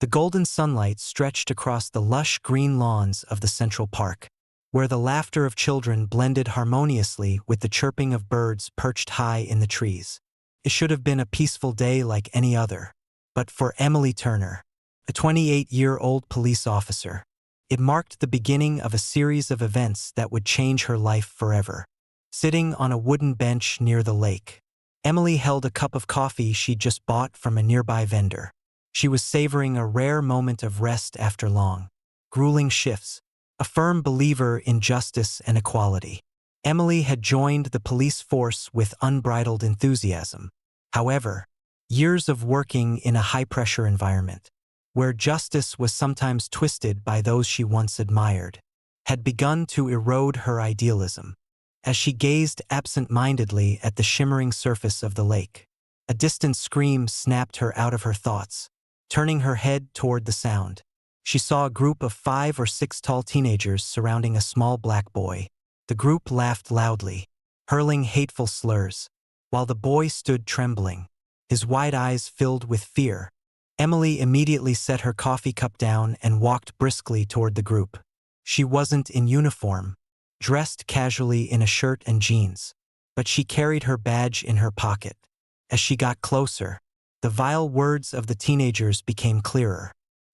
The golden sunlight stretched across the lush green lawns of the Central Park, where the laughter of children blended harmoniously with the chirping of birds perched high in the trees. It should have been a peaceful day like any other. But for Emily Turner, a 28-year-old police officer, it marked the beginning of a series of events that would change her life forever. Sitting on a wooden bench near the lake, Emily held a cup of coffee she'd just bought from a nearby vendor. She was savoring a rare moment of rest after long, grueling shifts. A firm believer in justice and equality, Emily had joined the police force with unbridled enthusiasm. However, years of working in a high-pressure environment, where justice was sometimes twisted by those she once admired, had begun to erode her idealism. As she gazed absent-mindedly at the shimmering surface of the lake, a distant scream snapped her out of her thoughts. Turning her head toward the sound, she saw a group of 5 or 6 tall teenagers surrounding a small black boy. The group laughed loudly, hurling hateful slurs, while the boy stood trembling, his wide eyes filled with fear. Emily immediately set her coffee cup down and walked briskly toward the group. She wasn't in uniform, dressed casually in a shirt and jeans, but she carried her badge in her pocket. As she got closer, the vile words of the teenagers became clearer.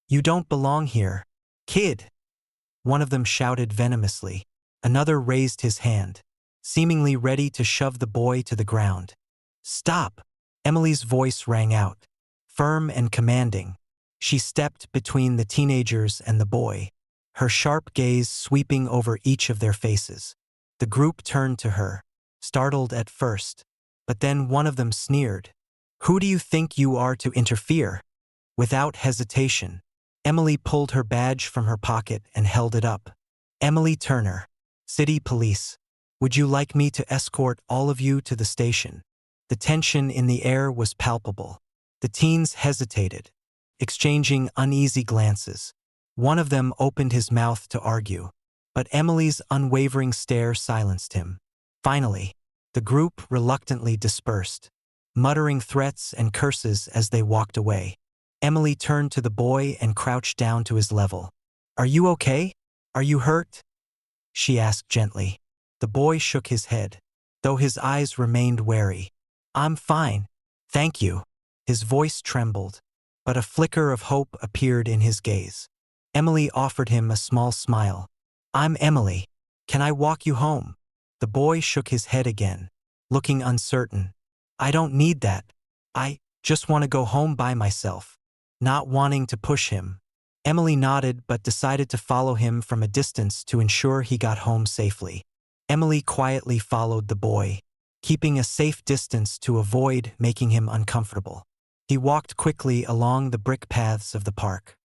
"You don't belong here, kid," one of them shouted venomously. Another raised his hand, seemingly ready to shove the boy to the ground. "Stop!" Emily's voice rang out, firm and commanding. She stepped between the teenagers and the boy, her sharp gaze sweeping over each of their faces. The group turned to her, startled at first, but then one of them sneered. "Who do you think you are to interfere?" Without hesitation, Emily pulled her badge from her pocket and held it up. "Emily Turner, City Police. Would you like me to escort all of you to the station?" The tension in the air was palpable. The teens hesitated, exchanging uneasy glances. One of them opened his mouth to argue, but Emily's unwavering stare silenced him. Finally, the group reluctantly dispersed, muttering threats and curses as they walked away. Emily turned to the boy and crouched down to his level. "Are you okay? Are you hurt?" she asked gently. The boy shook his head, though his eyes remained wary. "I'm fine, thank you." His voice trembled, but a flicker of hope appeared in his gaze. Emily offered him a small smile. "I'm Emily. Can I walk you home?" The boy shook his head again, looking uncertain. "I don't need that. I just want to go home by myself." Not wanting to push him, Emily nodded but decided to follow him from a distance to ensure he got home safely. Emily quietly followed the boy, keeping a safe distance to avoid making him uncomfortable. He walked quickly along the brick paths of the park,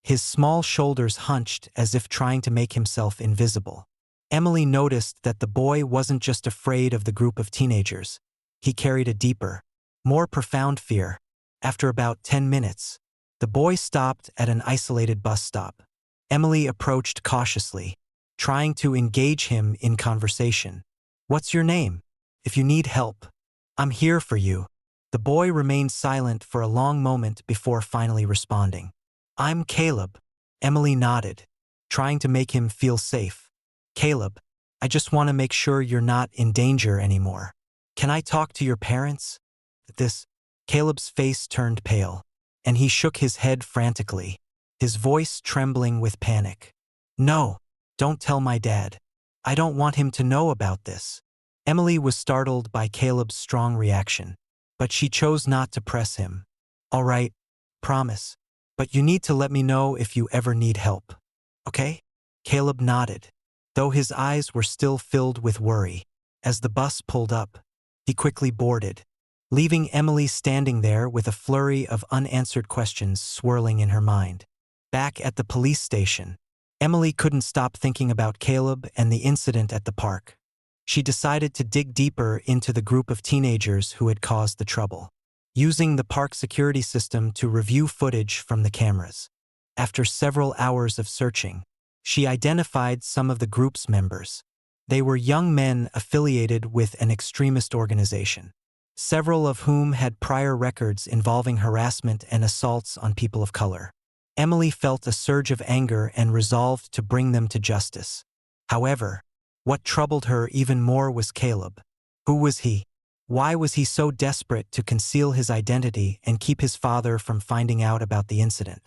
his small shoulders hunched as if trying to make himself invisible. Emily noticed that the boy wasn't just afraid of the group of teenagers. He carried a deeper, more profound fear. After about 10 minutes, the boy stopped at an isolated bus stop. Emily approached cautiously, trying to engage him in conversation. "What's your name? If you need help, I'm here for you." The boy remained silent for a long moment before finally responding. "I'm Caleb." Emily nodded, trying to make him feel safe. "Caleb, I just want to make sure you're not in danger anymore. Can I talk to your parents?" At this, Caleb's face turned pale, and he shook his head frantically, his voice trembling with panic. "No, don't tell my dad. I don't want him to know about this." Emily was startled by Caleb's strong reaction, but she chose not to press him. "All right, promise, but you need to let me know if you ever need help. Okay?" Caleb nodded, though his eyes were still filled with worry. As the bus pulled up, he quickly boarded, leaving Emily standing there with a flurry of unanswered questions swirling in her mind. Back at the police station, Emily couldn't stop thinking about Caleb and the incident at the park. She decided to dig deeper into the group of teenagers who had caused the trouble, using the park security system to review footage from the cameras. After several hours of searching, she identified some of the group's members. They were young men affiliated with an extremist organization, several of whom had prior records involving harassment and assaults on people of color. Emily felt a surge of anger and resolved to bring them to justice. However, what troubled her even more was Caleb. Who was he? Why was he so desperate to conceal his identity and keep his father from finding out about the incident?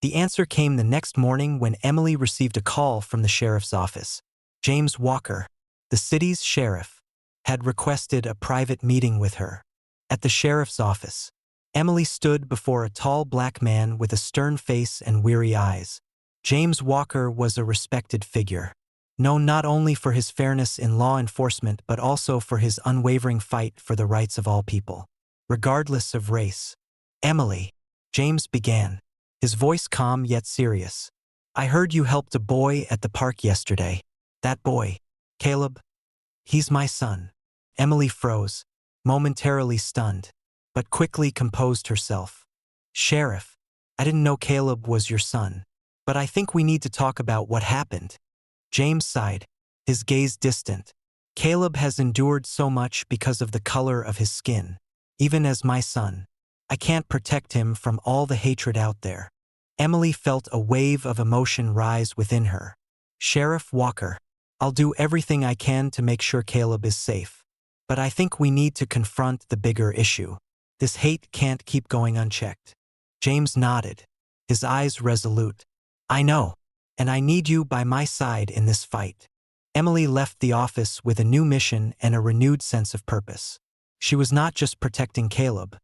The answer came the next morning when Emily received a call from the sheriff's office. James Walker, the city's sheriff, had requested a private meeting with her. At the sheriff's office, Emily stood before a tall black man with a stern face and weary eyes. James Walker was a respected figure, known not only for his fairness in law enforcement but also for his unwavering fight for the rights of all people, regardless of race. "Emily," James began, his voice calm yet serious. "I heard you helped a boy at the park yesterday. That boy, Caleb, he's my son." Emily froze, momentarily stunned, but quickly composed herself. "Sheriff, I didn't know Caleb was your son, but I think we need to talk about what happened." James sighed, his gaze distant. "Caleb has endured so much because of the color of his skin. Even as my son, I can't protect him from all the hatred out there." Emily felt a wave of emotion rise within her. "Sheriff Walker, I'll do everything I can to make sure Caleb is safe. But I think we need to confront the bigger issue. This hate can't keep going unchecked." James nodded, his eyes resolute. "I know, and I need you by my side in this fight." Emily left the office with a new mission and a renewed sense of purpose. She was not just protecting Caleb.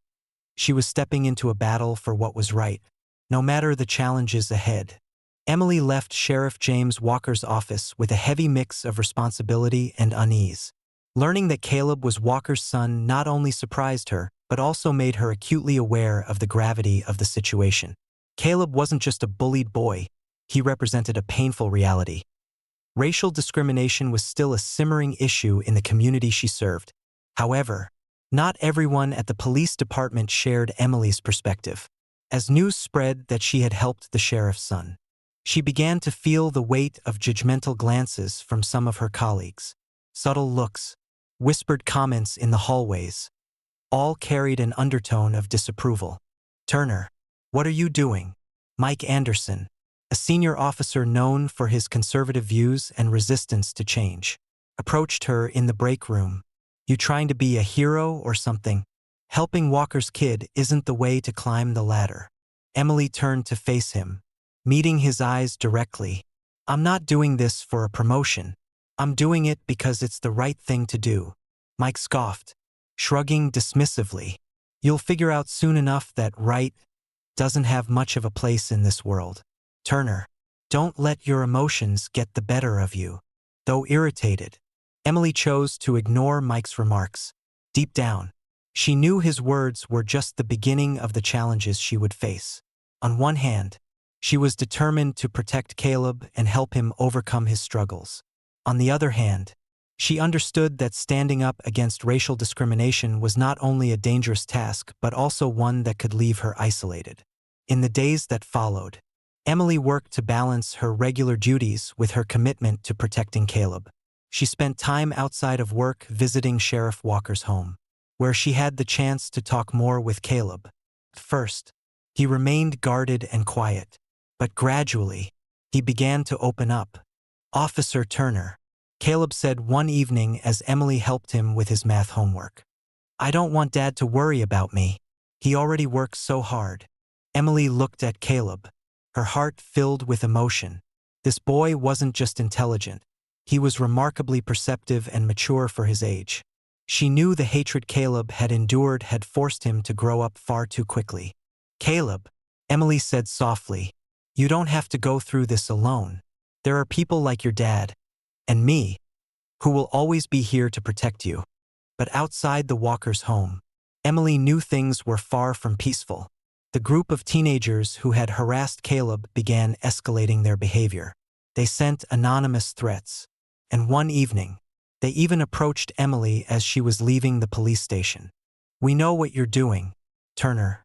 She was stepping into a battle for what was right, no matter the challenges ahead. Emily left Sheriff James Walker's office with a heavy mix of responsibility and unease. Learning that Caleb was Walker's son not only surprised her, but also made her acutely aware of the gravity of the situation. Caleb wasn't just a bullied boy, he represented a painful reality. Racial discrimination was still a simmering issue in the community she served. However, not everyone at the police department shared Emily's perspective. As news spread that she had helped the sheriff's son, she began to feel the weight of judgmental glances from some of her colleagues. Subtle looks, whispered comments in the hallways, all carried an undertone of disapproval. "Turner, what are you doing?" Mike Anderson, a senior officer known for his conservative views and resistance to change, approached her in the break room. "You trying to be a hero or something? Helping Walker's kid isn't the way to climb the ladder." Emily turned to face him, meeting his eyes directly. "I'm not doing this for a promotion. I'm doing it because it's the right thing to do." Mike scoffed, shrugging dismissively. "You'll figure out soon enough that right doesn't have much of a place in this world. Turner, don't let your emotions get the better of you." Though irritated, Emily chose to ignore Mike's remarks. Deep down, she knew his words were just the beginning of the challenges she would face. On one hand, she was determined to protect Caleb and help him overcome his struggles. On the other hand, she understood that standing up against racial discrimination was not only a dangerous task but also one that could leave her isolated. In the days that followed, Emily worked to balance her regular duties with her commitment to protecting Caleb. She spent time outside of work visiting Sheriff Walker's home, where she had the chance to talk more with Caleb. At first, he remained guarded and quiet, but gradually, he began to open up. "Officer Turner," Caleb said one evening as Emily helped him with his math homework, "I don't want Dad to worry about me. He already works so hard." Emily looked at Caleb, her heart filled with emotion. This boy wasn't just intelligent. He was remarkably perceptive and mature for his age. She knew the hatred Caleb had endured had forced him to grow up far too quickly. "Caleb," Emily said softly, "you don't have to go through this alone. There are people like your dad, and me, who will always be here to protect you." But outside the Walkers' home, Emily knew things were far from peaceful. The group of teenagers who had harassed Caleb began escalating their behavior. They sent anonymous threats, and one evening, they even approached Emily as she was leaving the police station. "We know what you're doing, Turner,"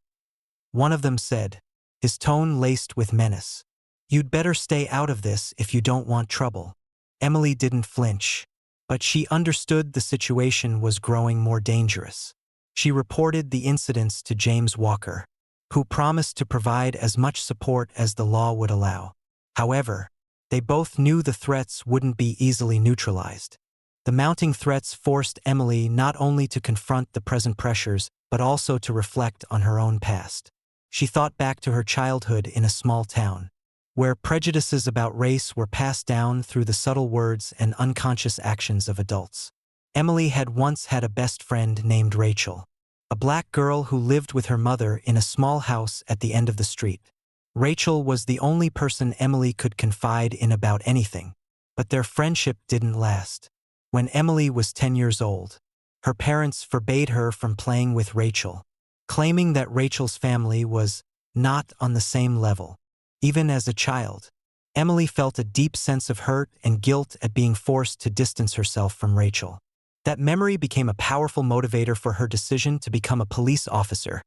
one of them said, his tone laced with menace. "You'd better stay out of this if you don't want trouble." Emily didn't flinch, but she understood the situation was growing more dangerous. She reported the incidents to James Walker, who promised to provide as much support as the law would allow. However, they both knew the threats wouldn't be easily neutralized. The mounting threats forced Emily not only to confront the present pressures, but also to reflect on her own past. She thought back to her childhood in a small town, where prejudices about race were passed down through the subtle words and unconscious actions of adults. Emily had once had a best friend named Rachel, a black girl who lived with her mother in a small house at the end of the street. Rachel was the only person Emily could confide in about anything, but their friendship didn't last. When Emily was 10 years old, her parents forbade her from playing with Rachel, claiming that Rachel's family was not on the same level. Even as a child, Emily felt a deep sense of hurt and guilt at being forced to distance herself from Rachel. That memory became a powerful motivator for her decision to become a police officer,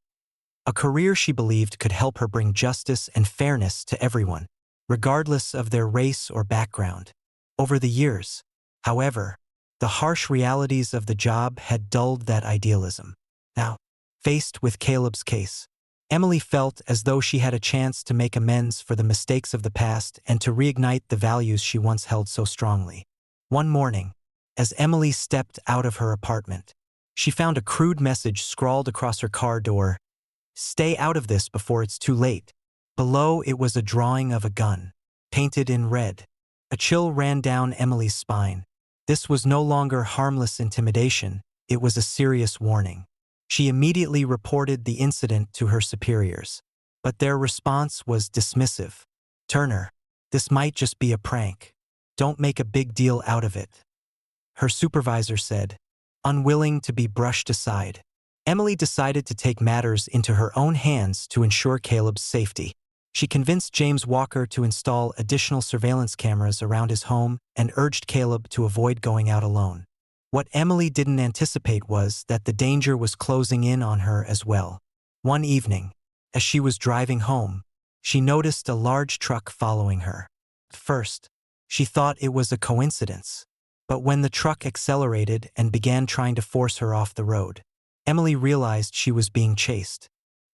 a career she believed could help her bring justice and fairness to everyone, regardless of their race or background. Over the years, however, the harsh realities of the job had dulled that idealism. Now, faced with Caleb's case, Emily felt as though she had a chance to make amends for the mistakes of the past and to reignite the values she once held so strongly. One morning, as Emily stepped out of her apartment, she found a crude message scrawled across her car door: "Stay out of this before it's too late." Below it was a drawing of a gun, painted in red. A chill ran down Emily's spine. This was no longer harmless intimidation, it was a serious warning. She immediately reported the incident to her superiors, but their response was dismissive. "Turner, this might just be a prank. Don't make a big deal out of it," her supervisor said, unwilling to be brushed aside. Emily decided to take matters into her own hands to ensure Caleb's safety. She convinced James Walker to install additional surveillance cameras around his home and urged Caleb to avoid going out alone. What Emily didn't anticipate was that the danger was closing in on her as well. One evening, as she was driving home, she noticed a large truck following her. At first, she thought it was a coincidence, but when the truck accelerated and began trying to force her off the road, Emily realized she was being chased.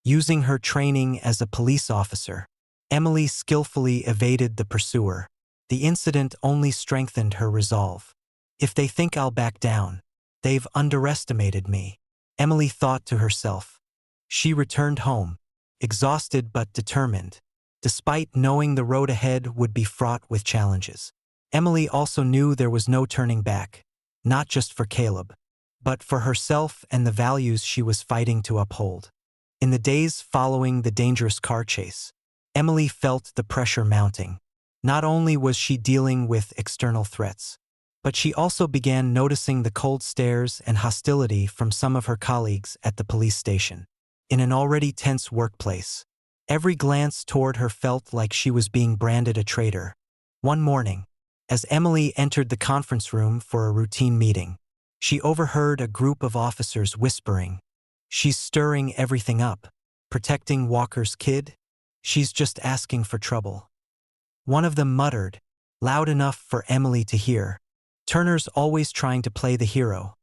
Using her training as a police officer, Emily skillfully evaded the pursuer. The incident only strengthened her resolve. "If they think I'll back down, they've underestimated me," Emily thought to herself. She returned home, exhausted but determined, despite knowing the road ahead would be fraught with challenges. Emily also knew there was no turning back, not just for Caleb, but for herself and the values she was fighting to uphold. In the days following the dangerous car chase, Emily felt the pressure mounting. Not only was she dealing with external threats, but she also began noticing the cold stares and hostility from some of her colleagues at the police station. In an already tense workplace, every glance toward her felt like she was being branded a traitor. One morning, as Emily entered the conference room for a routine meeting, she overheard a group of officers whispering, "She's stirring everything up. Protecting Walker's kid? She's just asking for trouble." One of them muttered, loud enough for Emily to hear, "Turner's always trying to play the hero."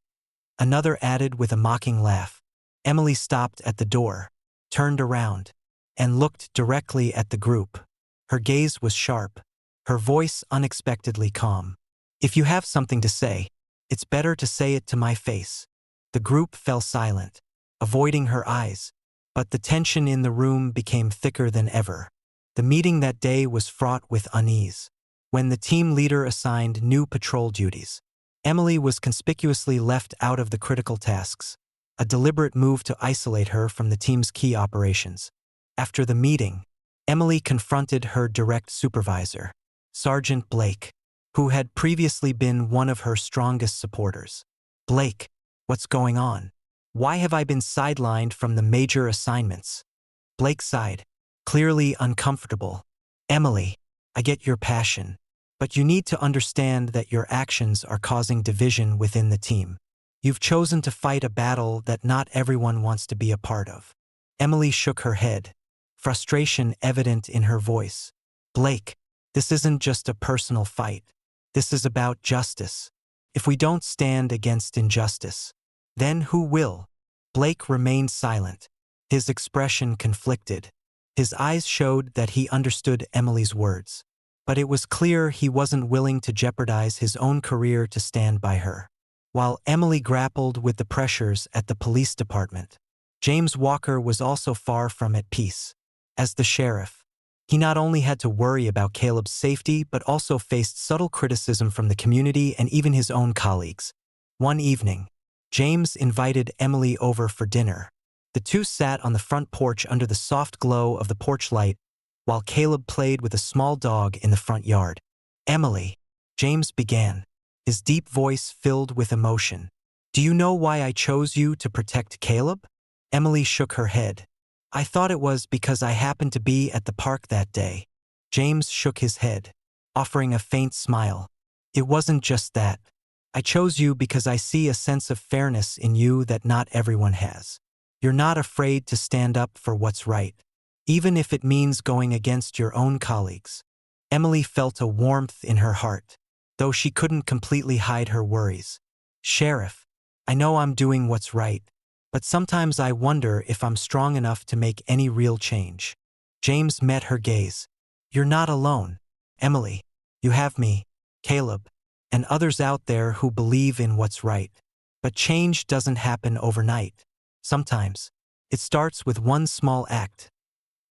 Another added with a mocking laugh. Emily stopped at the door, turned around, and looked directly at the group. Her gaze was sharp, her voice unexpectedly calm. "If you have something to say, it's better to say it to my face." The group fell silent, avoiding her eyes, but the tension in the room became thicker than ever. The meeting that day was fraught with unease. When the team leader assigned new patrol duties, Emily was conspicuously left out of the critical tasks, a deliberate move to isolate her from the team's key operations. After the meeting, Emily confronted her direct supervisor, Sergeant Blake, who had previously been one of her strongest supporters. "Blake, what's going on? Why have I been sidelined from the major assignments?" Blake sighed, clearly uncomfortable. "Emily, I get your passion, but you need to understand that your actions are causing division within the team. You've chosen to fight a battle that not everyone wants to be a part of." Emily shook her head, frustration evident in her voice. "Blake, this isn't just a personal fight. This is about justice. If we don't stand against injustice, then who will?" Blake remained silent, His expression conflicted. His eyes showed that he understood Emily's words. But it was clear he wasn't willing to jeopardize his own career to stand by her. While Emily grappled with the pressures at the police department, James Walker was also far from at peace. As the sheriff, he not only had to worry about Caleb's safety but also faced subtle criticism from the community and even his own colleagues. One evening, James invited Emily over for dinner. The two sat on the front porch under the soft glow of the porch light while Caleb played with a small dog in the front yard. "Emily," James began, his deep voice filled with emotion. "Do you know why I chose you to protect Caleb?" Emily shook her head. "I thought it was because I happened to be at the park that day." James shook his head, offering a faint smile. "It wasn't just that. I chose you because I see a sense of fairness in you that not everyone has. You're not afraid to stand up for what's right, even if it means going against your own colleagues." Emily felt a warmth in her heart, though she couldn't completely hide her worries. "Sheriff, I know I'm doing what's right, but sometimes I wonder if I'm strong enough to make any real change." James met her gaze. "You're not alone, Emily. You have me, Caleb, and others out there who believe in what's right. But change doesn't happen overnight. Sometimes, it starts with one small act,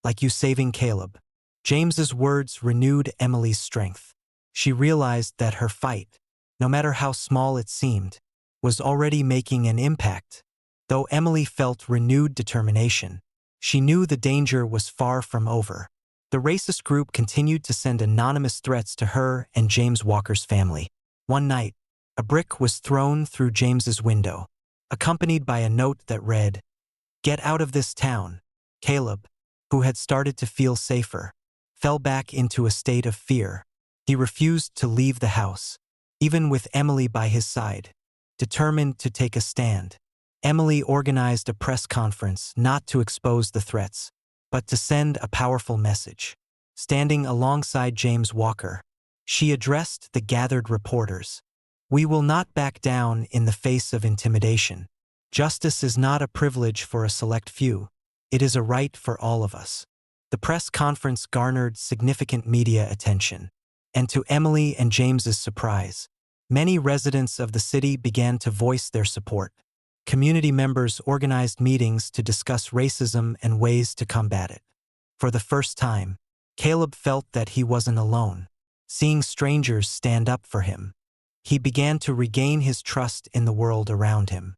like you saving Caleb." James's words renewed Emily's strength. She realized that her fight, no matter how small it seemed, was already making an impact. Though Emily felt renewed determination, she knew the danger was far from over. The racist group continued to send anonymous threats to her and James Walker's family. One night, a brick was thrown through James's window, accompanied by a note that read, "Get out of this town." Caleb, who had started to feel safer, fell back into a state of fear. He refused to leave the house, even with Emily by his side, determined to take a stand. Emily organized a press conference not to expose the threats, but to send a powerful message. Standing alongside James Walker, she addressed the gathered reporters. "We will not back down in the face of intimidation. Justice is not a privilege for a select few. It is a right for all of us." The press conference garnered significant media attention, and to Emily and James's surprise, many residents of the city began to voice their support. Community members organized meetings to discuss racism and ways to combat it. For the first time, Caleb felt that he wasn't alone. Seeing strangers stand up for him, he began to regain his trust in the world around him.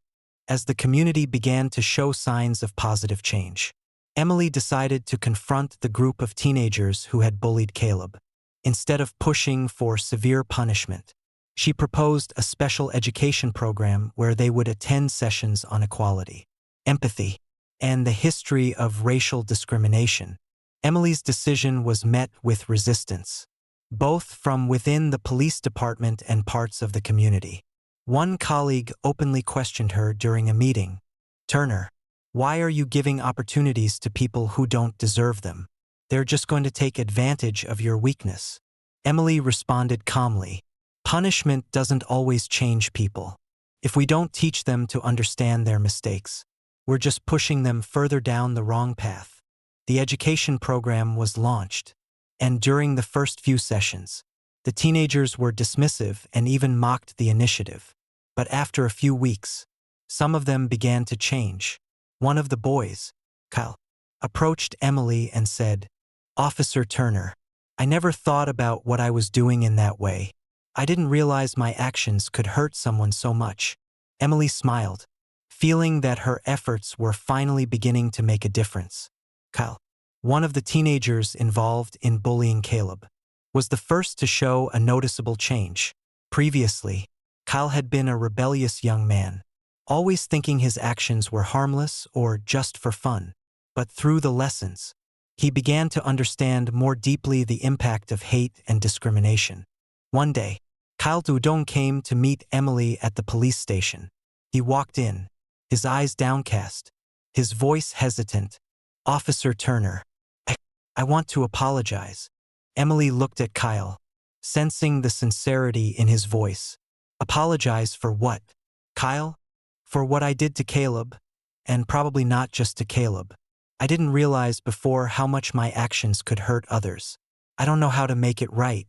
As the community began to show signs of positive change, Emily decided to confront the group of teenagers who had bullied Caleb. Instead of pushing for severe punishment, she proposed a special education program where they would attend sessions on equality, empathy, and the history of racial discrimination. Emily's decision was met with resistance, both from within the police department and parts of the community. One colleague openly questioned her during a meeting. "Turner, why are you giving opportunities to people who don't deserve them? They're just going to take advantage of your weakness." Emily responded calmly, "Punishment doesn't always change people. If we don't teach them to understand their mistakes, we're just pushing them further down the wrong path." The education program was launched, and during the first few sessions, the teenagers were dismissive and even mocked the initiative. But after a few weeks, some of them began to change. One of the boys, Kyle, approached Emily and said, "Officer Turner, I never thought about what I was doing in that way. I didn't realize my actions could hurt someone so much." Emily smiled, feeling that her efforts were finally beginning to make a difference. Kyle, one of the teenagers involved in bullying Caleb, was the first to show a noticeable change. Previously, Kyle had been a rebellious young man, always thinking his actions were harmless or just for fun. But through the lessons, he began to understand more deeply the impact of hate and discrimination. One day, Kyle Dudong came to meet Emily at the police station. He walked in, his eyes downcast, his voice hesitant. "Officer Turner, I want to apologize." Emily looked at Kyle, sensing the sincerity in his voice. "Apologize for what, Kyle?" "For what I did to Caleb, and probably not just to Caleb. I didn't realize before how much my actions could hurt others. I don't know how to make it right,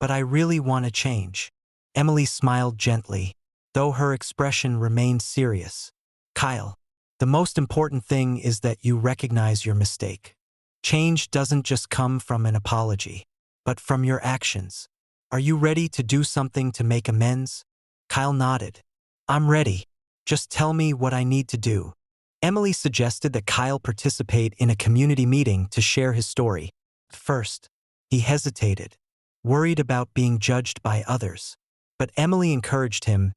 but I really want to change." Emily smiled gently, though her expression remained serious. "Kyle, the most important thing is that you recognize your mistake. Change doesn't just come from an apology, but from your actions. Are you ready to do something to make amends?" Kyle nodded. "I'm ready. Just tell me what I need to do." Emily suggested that Kyle participate in a community meeting to share his story. At first, he hesitated, worried about being judged by others. But Emily encouraged him.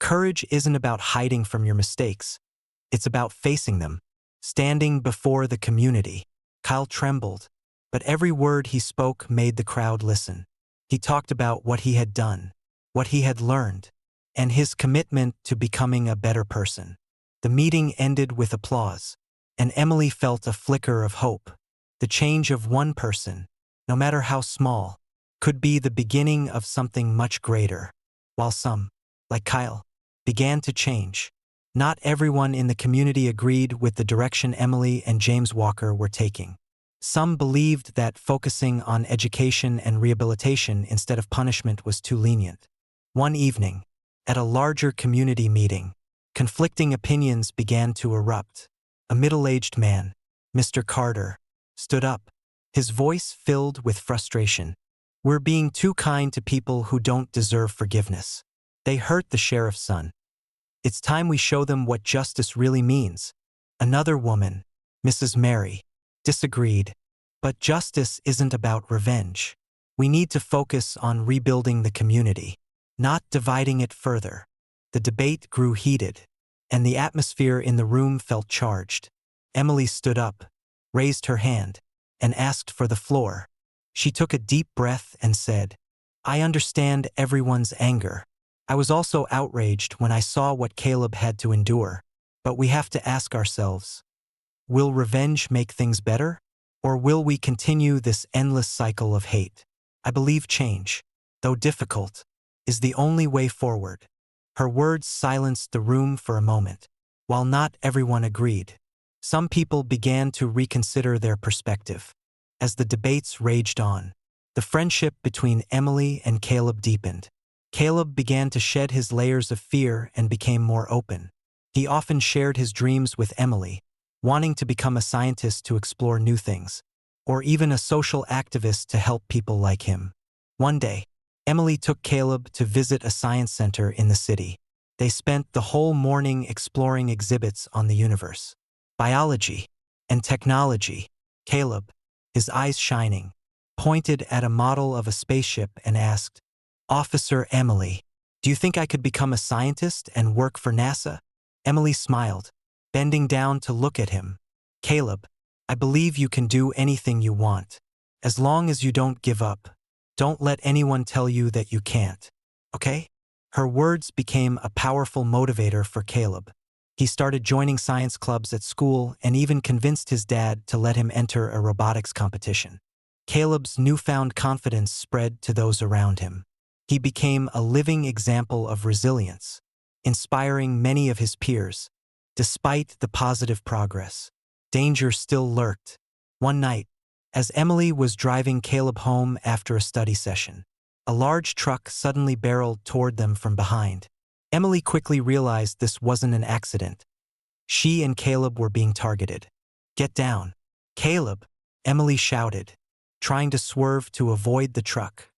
"Courage isn't about hiding from your mistakes. It's about facing them, standing before the community." Kyle trembled, but every word he spoke made the crowd listen. He talked about what he had done, what he had learned, and his commitment to becoming a better person. The meeting ended with applause, and Emily felt a flicker of hope. The change of one person, no matter how small, could be the beginning of something much greater. While some, like Kyle, began to change, not everyone in the community agreed with the direction Emily and James Walker were taking. Some believed that focusing on education and rehabilitation instead of punishment was too lenient. One evening, at a larger community meeting, conflicting opinions began to erupt. A middle-aged man, Mr. Carter, stood up, his voice filled with frustration. "We're being too kind to people who don't deserve forgiveness. They hurt the sheriff's son. It's time we show them what justice really means." Another woman, Mrs. Mary, disagreed. "But justice isn't about revenge. We need to focus on rebuilding the community, not dividing it further." The debate grew heated, and the atmosphere in the room felt charged. Emily stood up, raised her hand, and asked for the floor. She took a deep breath and said, "I understand everyone's anger. I was also outraged when I saw what Caleb had to endure. But we have to ask ourselves, will revenge make things better? Or will we continue this endless cycle of hate? I believe change, though difficult, is the only way forward." Her words silenced the room for a moment. While not everyone agreed, some people began to reconsider their perspective. As the debates raged on, the friendship between Emily and Caleb deepened. Caleb began to shed his layers of fear and became more open. He often shared his dreams with Emily, wanting to become a scientist to explore new things, or even a social activist to help people like him. One day, Emily took Caleb to visit a science center in the city. They spent the whole morning exploring exhibits on the universe, biology, and technology. Caleb, his eyes shining, pointed at a model of a spaceship and asked, "Officer Emily, do you think I could become a scientist and work for NASA?" Emily smiled, bending down to look at him. "Caleb, I believe you can do anything you want, as long as you don't give up. Don't let anyone tell you that you can't, okay?" Her words became a powerful motivator for Caleb. He started joining science clubs at school and even convinced his dad to let him enter a robotics competition. Caleb's newfound confidence spread to those around him. He became a living example of resilience, inspiring many of his peers. Despite the positive progress, danger still lurked. One night, as Emily was driving Caleb home after a study session, a large truck suddenly barreled toward them from behind. Emily quickly realized this wasn't an accident. She and Caleb were being targeted. "Get down, Caleb," Emily shouted, trying to swerve to avoid the truck.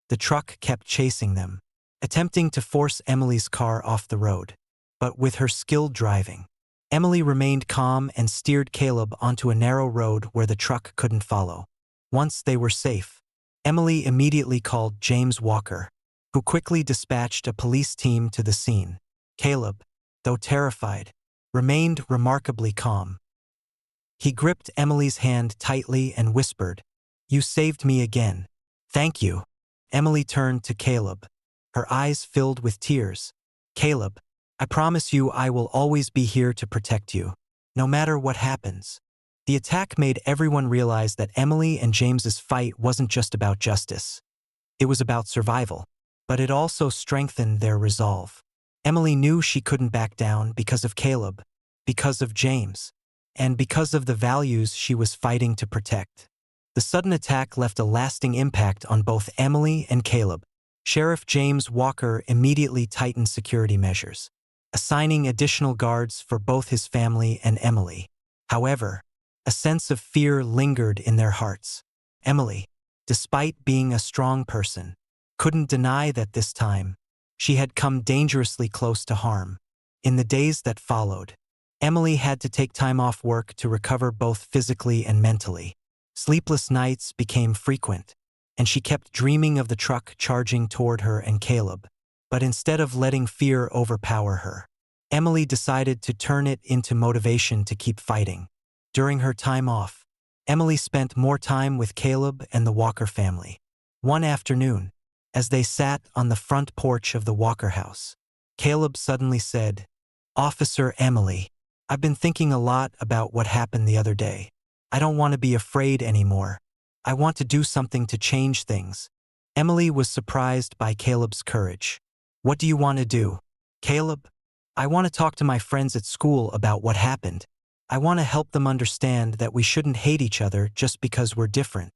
The truck kept chasing them, attempting to force Emily's car off the road. But with her skilled driving, Emily remained calm and steered Caleb onto a narrow road where the truck couldn't follow. Once they were safe, Emily immediately called James Walker, who quickly dispatched a police team to the scene. Caleb, though terrified, remained remarkably calm. He gripped Emily's hand tightly and whispered, "You saved me again. Thank you." Emily turned to Caleb, her eyes filled with tears. "Caleb, I promise you I will always be here to protect you, no matter what happens." The attack made everyone realize that Emily and James's fight wasn't just about justice. It was about survival, but it also strengthened their resolve. Emily knew she couldn't back down because of Caleb, because of James, and because of the values she was fighting to protect. The sudden attack left a lasting impact on both Emily and Caleb. Sheriff James Walker immediately tightened security measures, assigning additional guards for both his family and Emily. However, a sense of fear lingered in their hearts. Emily, despite being a strong person, couldn't deny that this time, she had come dangerously close to harm. In the days that followed, Emily had to take time off work to recover both physically and mentally. Sleepless nights became frequent, and she kept dreaming of the truck charging toward her and Caleb. But instead of letting fear overpower her, Emily decided to turn it into motivation to keep fighting. During her time off, Emily spent more time with Caleb and the Walker family. One afternoon, as they sat on the front porch of the Walker house, Caleb suddenly said, "Officer Emily, I've been thinking a lot about what happened the other day. I don't want to be afraid anymore. I want to do something to change things." Emily was surprised by Caleb's courage. "What do you want to do, Caleb?" "I want to talk to my friends at school about what happened. I want to help them understand that we shouldn't hate each other just because we're different."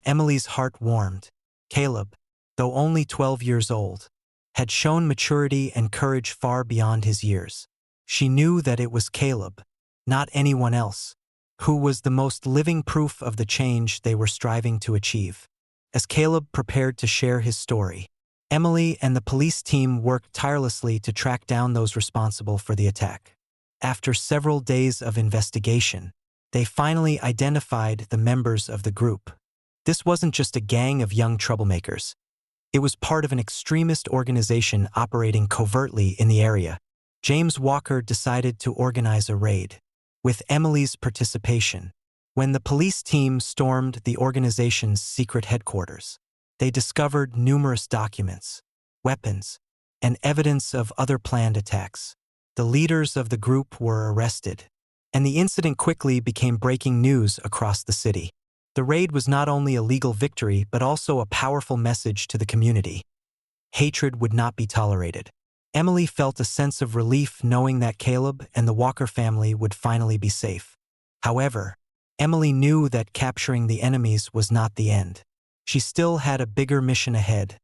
Emily's heart warmed. Caleb, though only 12 years old, had shown maturity and courage far beyond his years. She knew that it was Caleb, not anyone else, who was the most living proof of the change they were striving to achieve. As Caleb prepared to share his story, Emily and the police team worked tirelessly to track down those responsible for the attack. After several days of investigation, they finally identified the members of the group. This wasn't just a gang of young troublemakers. It was part of an extremist organization operating covertly in the area. James Walker decided to organize a raid, with Emily's participation. When the police team stormed the organization's secret headquarters, they discovered numerous documents, weapons, and evidence of other planned attacks. The leaders of the group were arrested, and the incident quickly became breaking news across the city. The raid was not only a legal victory but also a powerful message to the community. Hatred would not be tolerated. Emily felt a sense of relief knowing that Caleb and the Walker family would finally be safe. However, Emily knew that capturing the enemies was not the end. She still had a bigger mission ahead,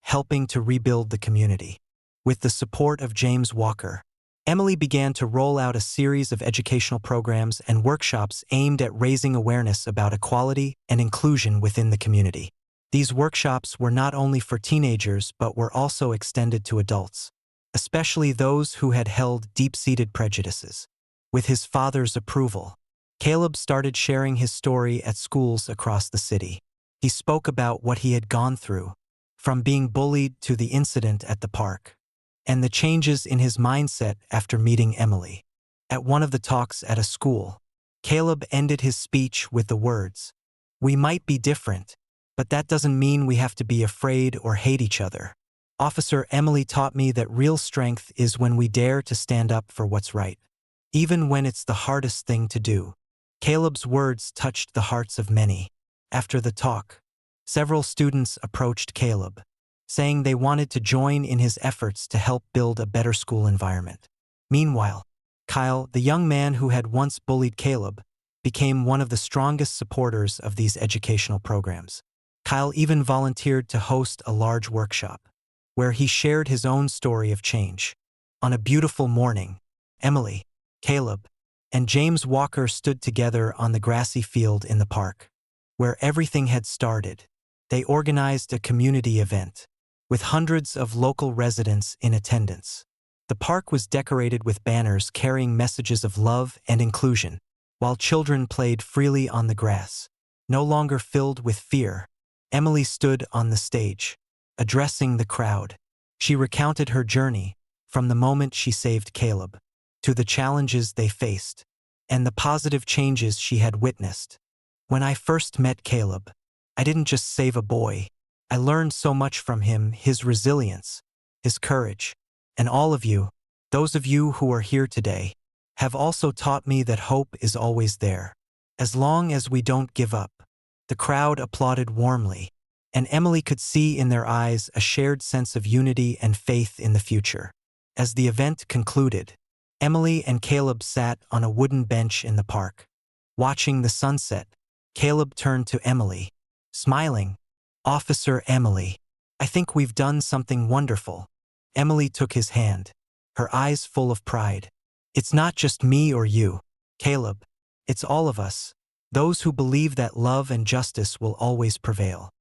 helping to rebuild the community. With the support of James Walker, Emily began to roll out a series of educational programs and workshops aimed at raising awareness about equality and inclusion within the community. These workshops were not only for teenagers but were also extended to adults, especially those who had held deep-seated prejudices. With his father's approval, Caleb started sharing his story at schools across the city. He spoke about what he had gone through, from being bullied to the incident at the park, and the changes in his mindset after meeting Emily. At one of the talks at a school, Caleb ended his speech with the words, "We might be different, but that doesn't mean we have to be afraid or hate each other. Officer Emily taught me that real strength is when we dare to stand up for what's right, even when it's the hardest thing to do." Caleb's words touched the hearts of many. After the talk, several students approached Caleb, saying they wanted to join in his efforts to help build a better school environment. Meanwhile, Kyle, the young man who had once bullied Caleb, became one of the strongest supporters of these educational programs. Kyle even volunteered to host a large workshop, where he shared his own story of change. On a beautiful morning, Emily, Caleb, and James Walker stood together on the grassy field in the park, where everything had started. They organized a community event, with hundreds of local residents in attendance. The park was decorated with banners carrying messages of love and inclusion, while children played freely on the grass. No longer filled with fear, Emily stood on the stage, addressing the crowd. She recounted her journey, from the moment she saved Caleb, to the challenges they faced, and the positive changes she had witnessed. "When I first met Caleb, I didn't just save a boy. I learned so much from him, his resilience, his courage, and all of you, those of you who are here today, have also taught me that hope is always there, as long as we don't give up." The crowd applauded warmly, and Emily could see in their eyes a shared sense of unity and faith in the future. As the event concluded, Emily and Caleb sat on a wooden bench in the park. Watching the sunset, Caleb turned to Emily, smiling. "Officer Emily, I think we've done something wonderful." Emily took his hand, her eyes full of pride. "It's not just me or you, Caleb. It's all of us, those who believe that love and justice will always prevail."